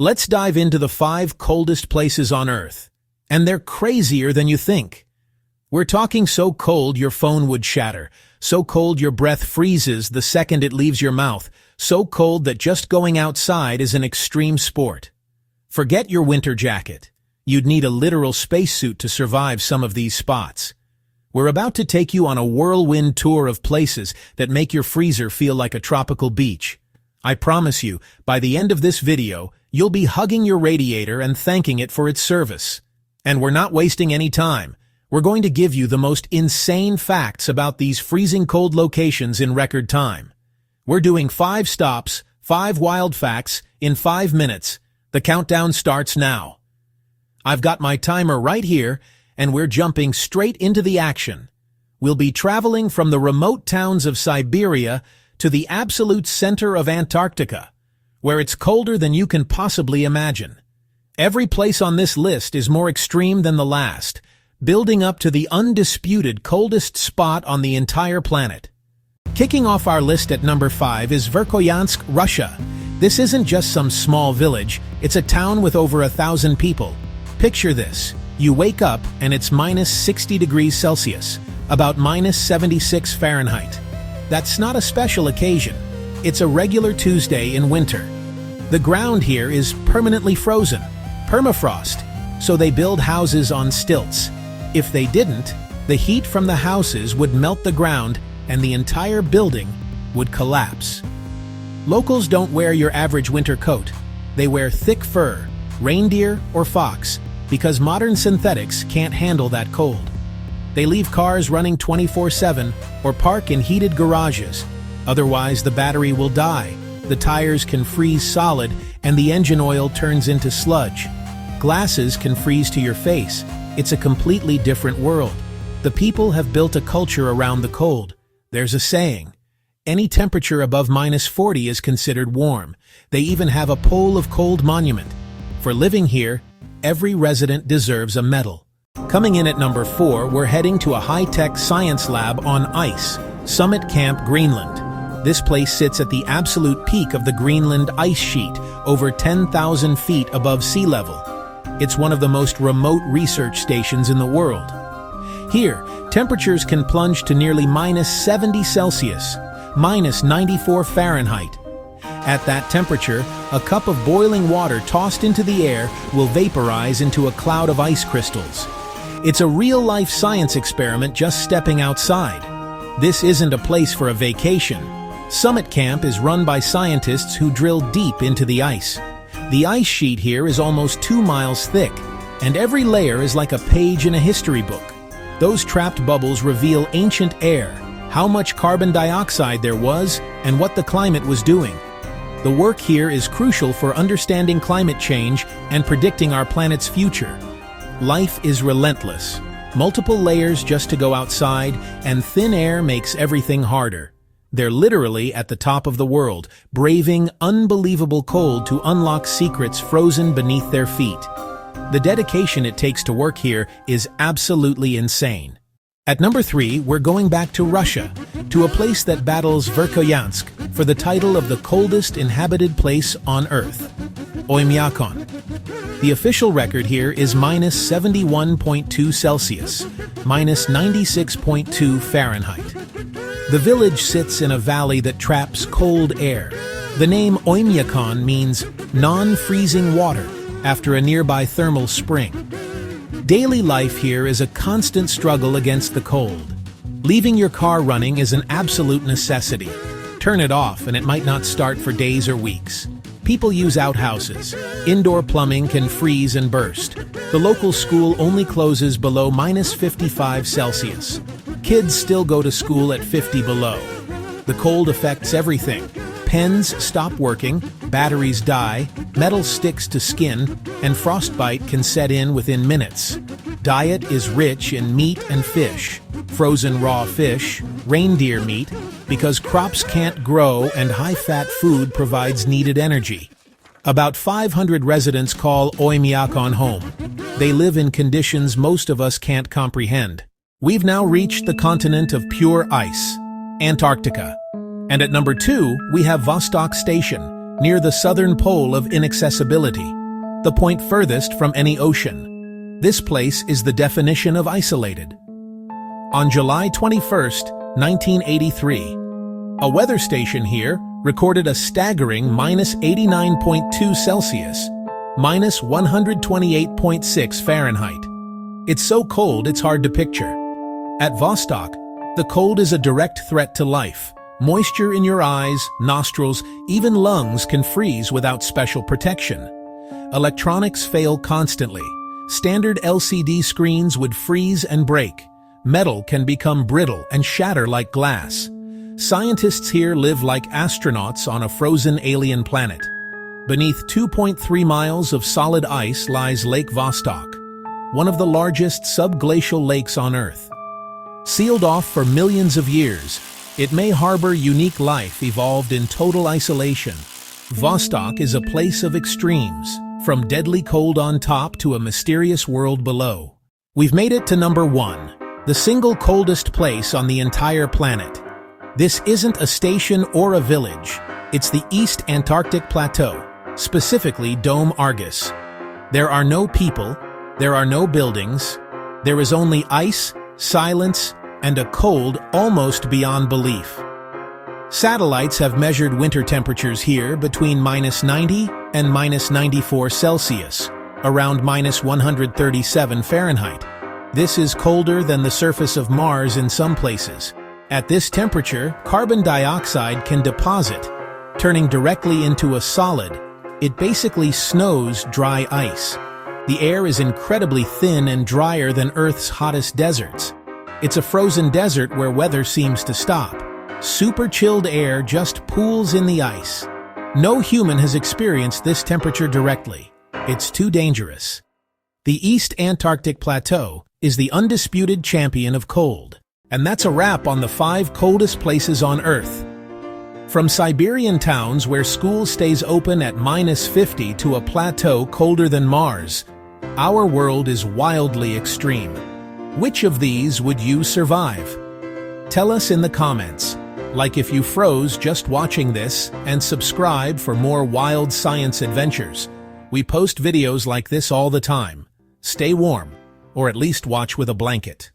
Let's dive into the 5 coldest places on Earth. And they're crazier than you think. We're talking so cold your phone would shatter, so cold your breath freezes the second it leaves your mouth, so cold that just going outside is an extreme sport. Forget your winter jacket. You'd need a literal spacesuit to survive some of these spots. We're about to take you on a whirlwind tour of places that make your freezer feel like a tropical beach. I promise you, by the end of this video, you'll be hugging your radiator and thanking it for its service. And we're not wasting any time. We're going to give you the most insane facts about these freezing cold locations in record time. We're doing 5 stops, 5 wild facts, in 5 minutes. The countdown starts now. I've got my timer right here, and we're jumping straight into the action. We'll be traveling from the remote towns of Siberia to the absolute center of Antarctica, where it's colder than you can possibly imagine. Every place on this list is more extreme than the last, building up to the undisputed coldest spot on the entire planet. Kicking off our list at number 5 is Verkhoyansk, Russia. This isn't just some small village, it's a town with over 1,000 people. Picture this. You wake up and it's minus 60 degrees Celsius, about minus 76 Fahrenheit. That's not a special occasion. It's a regular Tuesday in winter. The ground here is permanently frozen, permafrost, so they build houses on stilts. If they didn't, the heat from the houses would melt the ground and the entire building would collapse. Locals don't wear your average winter coat. They wear thick fur, reindeer or fox, because modern synthetics can't handle that cold. They leave cars running 24/7 or park in heated garages. Otherwise, the battery will die, the tires can freeze solid, and the engine oil turns into sludge. Glasses can freeze to your face. It's a completely different world. The people have built a culture around the cold. There's a saying, any temperature above minus 40 is considered warm. They even have a pole of cold monument. For living here, every resident deserves a medal. Coming in at number 4, we're heading to a high-tech science lab on ice, Summit Camp, Greenland. This place sits at the absolute peak of the Greenland ice sheet, over 10,000 feet above sea level. It's one of the most remote research stations in the world. Here, temperatures can plunge to nearly minus 70 Celsius, minus 94 Fahrenheit. At that temperature, a cup of boiling water tossed into the air will vaporize into a cloud of ice crystals. It's a real-life science experiment just stepping outside. This isn't a place for a vacation. Summit Camp is run by scientists who drill deep into the ice. The ice sheet here is almost 2 miles thick, and every layer is like a page in a history book. Those trapped bubbles reveal ancient air, how much carbon dioxide there was, and what the climate was doing. The work here is crucial for understanding climate change and predicting our planet's future. Life is relentless. Multiple layers just to go outside, and thin air makes everything harder. They're literally at the top of the world, braving unbelievable cold to unlock secrets frozen beneath their feet. The dedication it takes to work here is absolutely insane. At number 3, we're going back to Russia, to a place that battles Verkhoyansk for the title of the coldest inhabited place on Earth, Oymyakon. The official record here is minus 71.2 Celsius, minus 96.2 Fahrenheit. The village sits in a valley that traps cold air. The name Oymyakon means non-freezing water, after a nearby thermal spring. Daily life here is a constant struggle against the cold. Leaving your car running is an absolute necessity. Turn it off and it might not start for days or weeks. People use outhouses. Indoor plumbing can freeze and burst. The local school only closes below minus 55 Celsius. Kids still go to school at 50 below. The cold affects everything. Pens stop working, batteries die, metal sticks to skin, and frostbite can set in within minutes. Diet is rich in meat and fish, frozen raw fish, reindeer meat, because crops can't grow and high-fat food provides needed energy. About 500 residents call Oymyakon home. They live in conditions most of us can't comprehend. We've now reached the continent of pure ice, Antarctica. And at number 2, we have Vostok Station. near the southern pole of inaccessibility, the point furthest from any ocean. This place is the definition of isolated. On July 21st, 1983, a weather station here recorded a staggering -89.2 Celsius, -128.6 Fahrenheit. It's so cold it's hard to picture. At Vostok, the cold is a direct threat to life. Moisture in your eyes, nostrils, even lungs can freeze without special protection. Electronics fail constantly. Standard LCD screens would freeze and break. Metal can become brittle and shatter like glass. Scientists here live like astronauts on a frozen alien planet. Beneath 2.3 miles of solid ice lies Lake Vostok, one of the largest subglacial lakes on Earth. Sealed off for millions of years, it may harbor unique life evolved in total isolation. Vostok is a place of extremes, from deadly cold on top to a mysterious world below. We've made it to number 1, the single coldest place on the entire planet. This isn't a station or a village. It's the East Antarctic Plateau, specifically Dome Argus. There are no people, there are no buildings, there is only ice, silence, and a cold almost beyond belief. Satellites have measured winter temperatures here between -90 and -94 Celsius, around -137 Fahrenheit. This is colder than the surface of Mars in some places. At this temperature, carbon dioxide can deposit, turning directly into a solid. It basically snows dry ice. The air is incredibly thin and drier than Earth's hottest deserts. It's a frozen desert where weather seems to stop. Super chilled air just pools in the ice. No human has experienced this temperature directly. It's too dangerous. The East Antarctic Plateau is the undisputed champion of cold. And that's a wrap on the 5 coldest places on Earth. From Siberian towns where school stays open at -50 to a plateau colder than Mars, our world is wildly extreme. Which of these would you survive? Tell us in the comments. Like if you froze just watching this, and subscribe for more wild science adventures. We post videos like this all the time. Stay warm, or at least watch with a blanket.